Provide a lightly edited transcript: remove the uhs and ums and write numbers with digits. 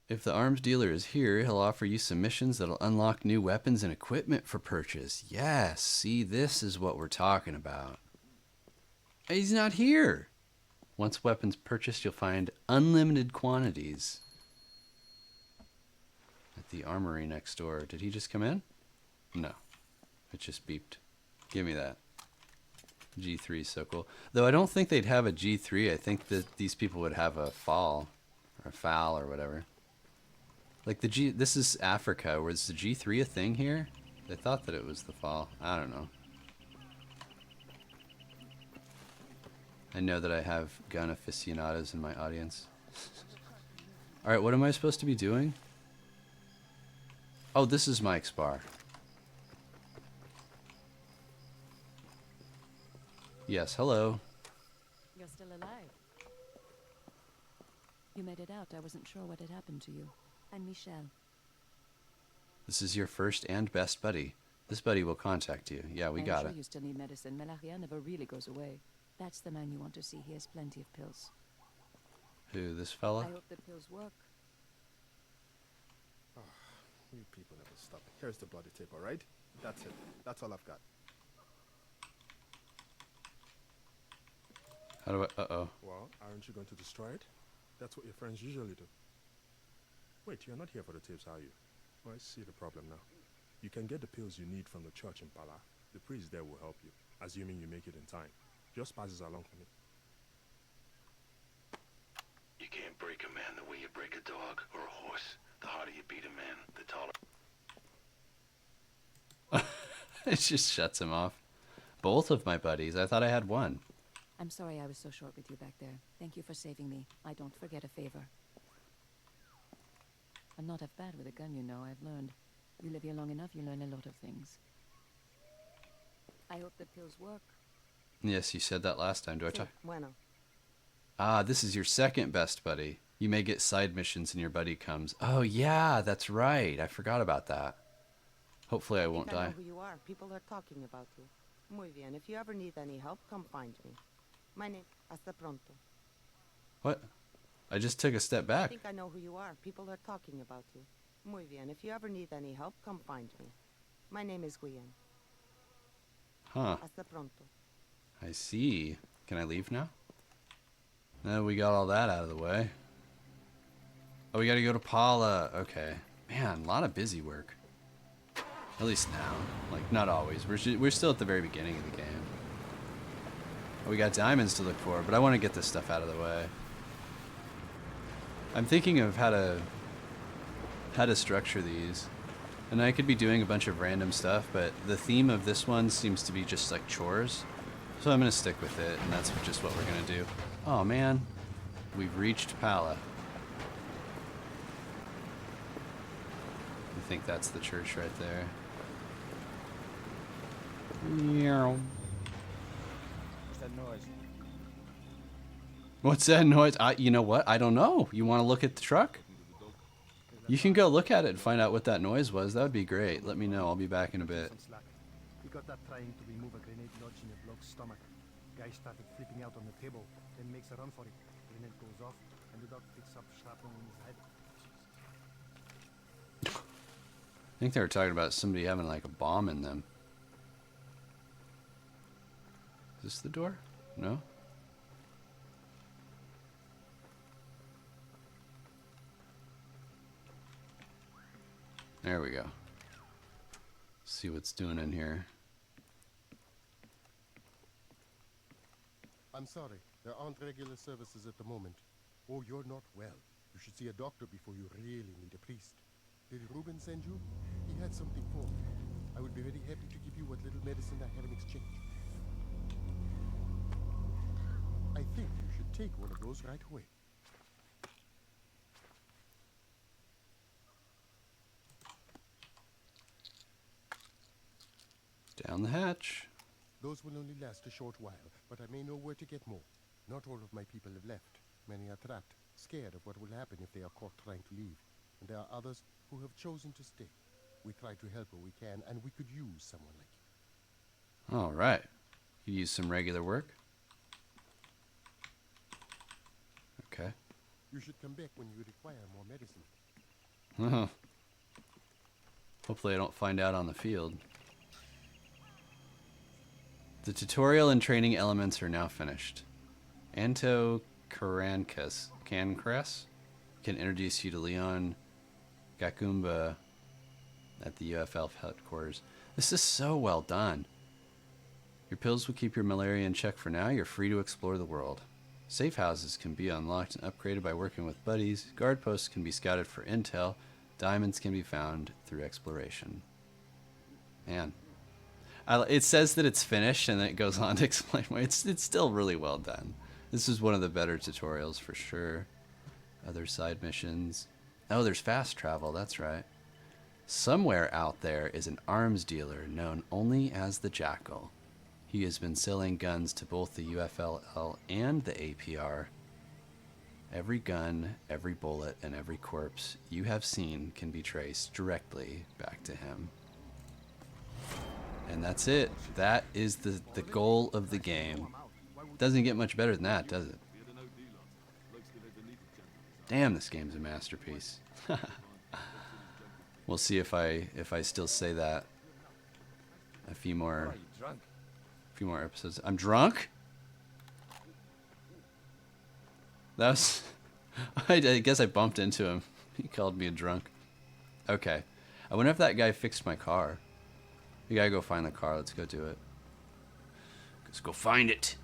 If the arms dealer is here, he'll offer you some missions that'll unlock new weapons and equipment for purchase. Yes, see, this is what we're talking about. He's not here. Once weapons purchased, you'll find unlimited quantities at the armory next door. Did he just come in? No. It just beeped. Give me that. G3 is so cool. Though I don't think they'd have a G3. I think that these people would have a FAL or a FAL or whatever. Like the G, this is Africa. Was the G3 a thing here? They thought that it was the FAL. I don't know. I know that I have gun aficionados in my audience. Alright, what am I supposed to be doing? Oh, this is Mike's bar. Yes, hello. You're still alive. You made it out. I wasn't sure what had happened to you. I'm Michelle. This is your first and best buddy. This buddy will contact you. Yeah, we got it. I'm sure you still need medicine. Malaria never really goes away. That's the man you want to see. He has plenty of pills. Who, this fella? I hope the pills work. Oh, you people never stop. Here's the bloody tape, alright? That's it. That's all I've got. How do I... Uh-oh. Well, aren't you going to destroy it? That's what your friends usually do. Wait, you're not here for the tapes, are you? Oh, I see the problem now. You can get the pills you need from the church in Pala. The priest there will help you, assuming you make it in time. Just pass this along for me. You can't break a man the way you break a dog or a horse. The harder you beat a man, the taller. It just shuts him off. Both of my buddies. I thought I had one. I'm sorry I was so short with you back there. Thank you for saving me. I don't forget a favor. I'm not half bad with a gun, you know. I've learned. You live here long enough, you learn a lot of things. I hope the pills work. Yes, you said that last time. Do I talk? Bueno. Ah, this is your second best buddy. You may get side missions and your buddy comes. Oh, yeah, that's right. I forgot about that. Hopefully I won't die. I know who you are. People are talking about you. Muy bien. If you ever need any help, come find me. My name... Hasta pronto. What? I just took a step I back. think I know who you are. People are talking about you. Muy bien. If you ever need any help, come find me. My name is Guyen. Huh. Hasta pronto. I see. Can I leave now? No, we got all that out of the way. Oh, we gotta go to Paula. Okay. Man, a lot of busy work. At least now. Like, not always. We're still at the very beginning of the game. Oh, we got diamonds to look for, but I want to get this stuff out of the way. I'm thinking of how to structure these. And I could be doing a bunch of random stuff, but the theme of this one seems to be just like chores. So I'm going to stick with it, and that's just what we're going to do. Oh man, we've reached Pala. I think that's the church right there. What's that noise? What's that noise? You know what? I don't know. You want to look at the truck? You can go look at it and find out what that noise was. That would be great. Let me know. I'll be back in a bit. He got that trying to remove a grenade lodged in the bloke's stomach. Guy started flipping out on the table, then makes a run for it. Grenade goes off, and the dog picks up shrapnel in his head. I think they were talking about somebody having like a bomb in them. Is this the door? No? There we go. See what's doing in here. I'm sorry, there aren't regular services at the moment. Oh, you're not well. You should see a doctor before you really need a priest. Did Ruben send you? He had something for me. I would be very happy to give you what little medicine I have in exchange. I think you should take one of those right away. Down the hatch. Those will only last a short while, but I may know where to get more. Not all of my people have left. Many are trapped, scared of what will happen if they are caught trying to leave. And there are others who have chosen to stay. We try to help where we can, and we could use someone like you. All right. You use some regular work. Okay. You should come back when you require more medicine. Hopefully I don't find out on the field. The tutorial and training elements are now finished. Anto Cancres can introduce you to Leon Gakumba at the UFL headquarters. This is so well done. Your pills will keep your malaria in check for now. You're free to explore the world. Safe houses can be unlocked and upgraded by working with buddies. Guard posts can be scouted for intel. Diamonds can be found through exploration. Man. It says that it's finished, and then it goes on to explain why. It's still really well done. This is one of the better tutorials for sure. Other side missions. Oh, there's fast travel. That's right. Somewhere out there is an arms dealer known only as the Jackal. He has been selling guns to both the UFLL and the APR. Every gun, every bullet, and every corpse you have seen can be traced directly back to him. And that's it. That is the goal of the game. Doesn't get much better than that, does it? Damn, this game's a masterpiece. We'll see if I still say that a few more episodes. I'm drunk? That was I guess I bumped into him. He called me a drunk. Okay. I wonder if that guy fixed my car. We gotta go find the car. Let's go do it. Let's go find it.